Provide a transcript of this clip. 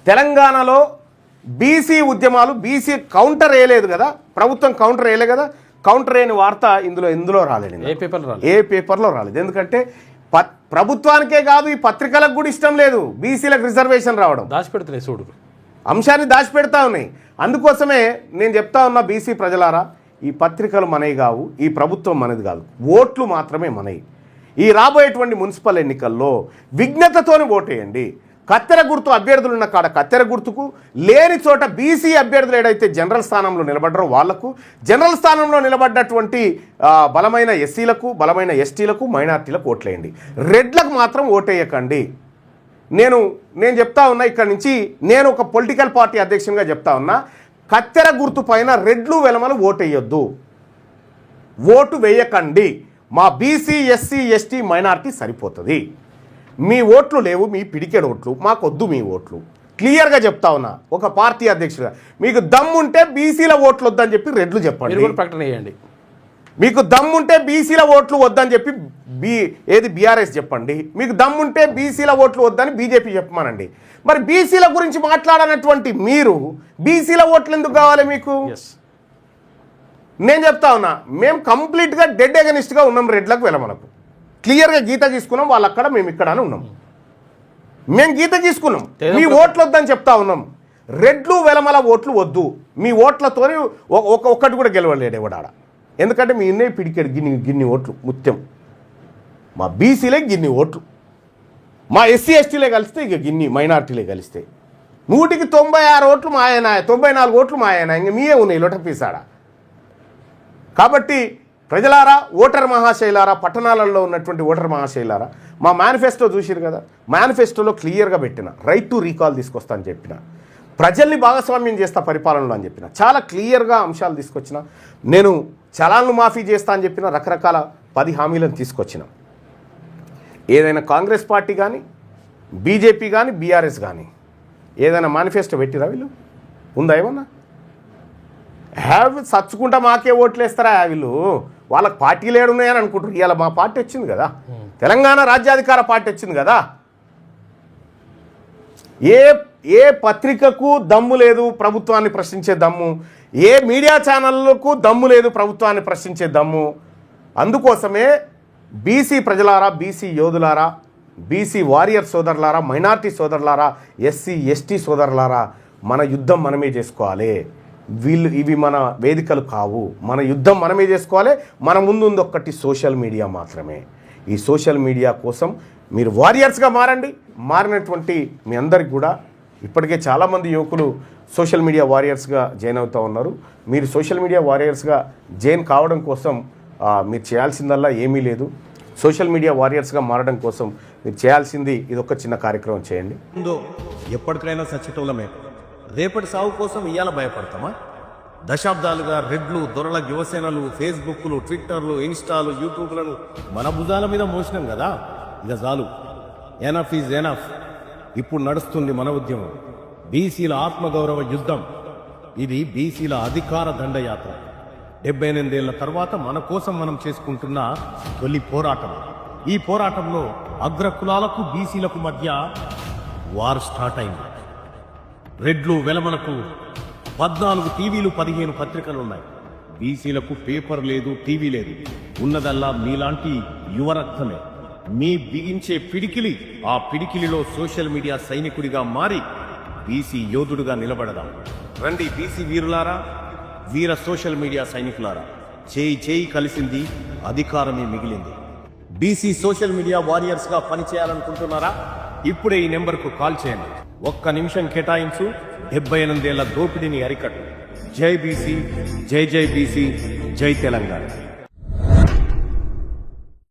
తెలంగాణలో బీసీ ఉద్యమాలు BC counter వేయలేదు కదా, ప్రభుత్వం కౌంటర్ వేయలే కదా. కౌంటర్ అయిన వార్త ఎందులో రాలేదు, ఏ పేపర్లో రాలేదు. ఎందుకంటే ప్రభుత్వానికే కాదు ఈ పత్రికలకు కూడా ఇష్టం లేదు బీసీలకు రిజర్వేషన్ రావడం. దాచిపెడుతున్నాయి చూడు, అంశాన్ని దాచిపెడతా ఉన్నాయి. అందుకోసమే నేను చెప్తా ఉన్నా, బీసీ ప్రజలారా, ఈ పత్రికలు మనవి కావు, ఈ ప్రభుత్వం మనది కాదు, ఓట్లు మాత్రమే మనవి. ఈ రాబోయేటువంటి మున్సిపల్ ఎన్నికల్లో విజ్ఞతతోని ఓటేయండి. కత్తెర గుర్తు అభ్యర్థులు ఉన్న కాడ కత్తెర గుర్తుకు, లేని చోట బీసీ అభ్యర్థులు ఏదైతే జనరల్ స్థానంలో నిలబడ్డారో వాళ్లకు, జనరల్ స్థానంలో నిలబడ్డటువంటి బలమైన ఎస్సీలకు, బలమైన ఎస్టీలకు, మైనార్టీలకు ఓట్లేయండి. రెడ్లకు మాత్రం ఓటేయకండి. నేను చెప్తా ఉన్నా, ఇక్కడ నుంచి నేను ఒక పొలిటికల్ పార్టీ అధ్యక్షునిగా చెప్తా ఉన్నా, కత్తెర గుర్తు పైన రెడ్లు వెలమలు ఓటేయొద్దు, ఓటు వేయకండి. మా బీసీ ఎస్సీ ఎస్టీ మైనార్టీ సరిపోతుంది. మీ ఓట్లు లేవు, మీ పిడికెడు ఓట్లు మాకొద్దు, మీ ఓట్లు క్లియర్గా చెప్తా ఉన్నా ఒక పార్టీ అధ్యక్షుడిగా. మీకు దమ్ముంటే బీసీల ఓట్లు వద్దని చెప్పి రెడ్లు చెప్పండి, ప్రకటన చేయండి. మీకు దమ్ముంటే బీసీల ఓట్లు వద్దని చెప్పి బీఆర్ఎస్ చెప్పండి. మీకు దమ్ముంటే బీసీల ఓట్లు వద్దని బీజేపీ చెప్పమనండి. మరి బీసీల గురించి మాట్లాడనటువంటి మీరు బీసీల ఓట్లు ఎందుకు కావాలి మీకు? నేను చెప్తా ఉన్నా, మేము కంప్లీట్గా డెడ్ ఎగనిస్ట్గా ఉన్నాం రెడ్లకు వెలమలకు. క్లియర్గా గీత తీసుకున్నాం, వాళ్ళు అక్కడ, మేము ఇక్కడ అని ఉన్నాం. మేము గీత తీసుకున్నాం, మీ ఓట్లు వద్దని చెప్తా ఉన్నాం. రెడ్లు వెలమల ఓట్లు వద్దు, మీ ఓట్లతో ఒక్కటి కూడా గెలవలేడు ఎవడాడ. ఎందుకంటే మీ ఇన్నే పిడికాడు గిన్ని ఓట్లు ముత్యం. మా బీసీలే గిన్ని ఓట్లు, మా ఎస్సీ ఎస్టీలే కలిస్తే ఇక గిన్ని మైనార్టీలే కలిస్తే 100కి 96 ఓట్లు మా ఆయన, 94 ఓట్లు మా ఆయన, ఇంక మీయే ఉన్నాయి లొటపీసాడ. కాబట్టి ప్రజలారా, ఓటర్ మహాశైలారా, పట్టణాలలో ఉన్నటువంటి ఓటర్ మహాశైలారా, మా మేనిఫెస్టో చూసిరు కదా, మేనిఫెస్టోలో క్లియర్గా పెట్టిన రైట్ టు రీకాల్ తీసుకొస్తా అని చెప్పిన, ప్రజల్ని భాగస్వామ్యం చేస్తా పరిపాలనలో అని చెప్పిన, చాలా క్లియర్గా అంశాలు తీసుకొచ్చిన. నేను చలాన్లు మాఫీ చేస్తా అని చెప్పిన, రకరకాల 10 హామీలను తీసుకొచ్చిన. ఏదైనా కాంగ్రెస్ పార్టీ కానీ, బీజేపీ కానీ, బీఆర్ఎస్ కానీ ఏదైనా మేనిఫెస్టో పెట్టిరా? వీళ్ళు ఉందా ఏమన్నా? సచ్చుకుంటా మాకే ఓట్లు వేస్తారా వీళ్ళు? వాళ్ళకి పార్టీలు ఏడున్నాయని అనుకుంటారు. ఇవాళ మా పార్టీ వచ్చింది కదా, తెలంగాణ రాజ్యాధికార పార్టీ వచ్చింది కదా. ఏ పత్రికకు దమ్ము లేదు ప్రభుత్వాన్ని ప్రశ్నించే దమ్ము, ఏ మీడియా ఛానళ్లకు దమ్ము లేదు ప్రభుత్వాన్ని ప్రశ్నించే దమ్ము. అందుకోసమే బీసీ ప్రజలారా, బీసీ యోధులారా, బీసీ వారియర్ సోదరులారా, మైనార్టీ సోదరులారా, ఎస్సీ ఎస్టీ సోదరులారా, మన యుద్ధం మనమే చేసుకోవాలి. ఇవి మన వేదికలు కావు, మన యుద్ధం మనమే చేసుకోవాలి. మన ముందు ఉంది ఒక్కటి సోషల్ మీడియా మాత్రమే. ఈ సోషల్ మీడియా కోసం మీరు వారియర్స్గా మారండి. మారినటువంటి మీ అందరికి కూడా ఇప్పటికే చాలామంది యువకులు సోషల్ మీడియా వారియర్స్గా జాయిన్ అవుతూ ఉన్నారు. మీరు సోషల్ మీడియా వారియర్స్గా జాయిన్ కావడం కోసం మీరు చేయాల్సిందల్లా ఏమీ లేదు. సోషల్ మీడియా వారియర్స్గా మారడం కోసం మీరు చేయాల్సింది ఇదొక చిన్న కార్యక్రమం చేయండి. ఎప్పటికైనా సచ్చేటోళ్ళమే, రేపటి సాగు కోసం ఇవాళ భయపడతామా? దశాబ్దాలుగా రెడ్లు, దొరల యువసేనలు, ఫేస్బుక్లు, ట్విట్టర్లు, ఇన్స్టాలు, యూట్యూబ్లను మన భుజాల మీద మోసినాం కదా. ఇక చాలు, ఎనఫ్ ఈజ్ ఎనఫ్. ఇప్పుడు నడుస్తుంది మన ఉద్యమం, బీసీల ఆత్మగౌరవ యుద్ధం. ఇది బీసీల అధికార దండయాత్ర. 78 ఏళ్ల తర్వాత మన కోసం మనం చేసుకుంటున్న తొలి పోరాటం. ఈ పోరాటంలో అగ్రకులాలకు, బీసీలకు మధ్య వార్ స్టార్ట్ అయింది. రెడ్లు వెలమలకు 14 టీవీలు, 15 పత్రికలున్నాయి. బీసీలకు పేపర్ లేదు, టీవీ లేదు. ఉన్నదల్లా మీలాంటి యువరక్తమే. మీ బిగించే పిడికిలి, ఆ పిడికిలిలో సోషల్ మీడియా సైనికుడిగా మారి బీసీ యోధుడుగా నిలబడదాం. రండి బీసీ వీరులారా, వీర సోషల్ మీడియా సైనికులారా, చేయి కలిసింది, అధికారమే మిగిలింది. బీసీ సోషల్ మీడియా వారియర్స్గా పనిచేయాలనుకుంటున్నారా? ఇప్పుడే ఈ నెంబర్కు కాల్ చేయండి. 1 నిమిషం కేటాయించు, 78 ఏళ్ల దోపిడీని అరికట్టు. జై బీసీ, జై జై బీసీ, జై తెలంగాణ.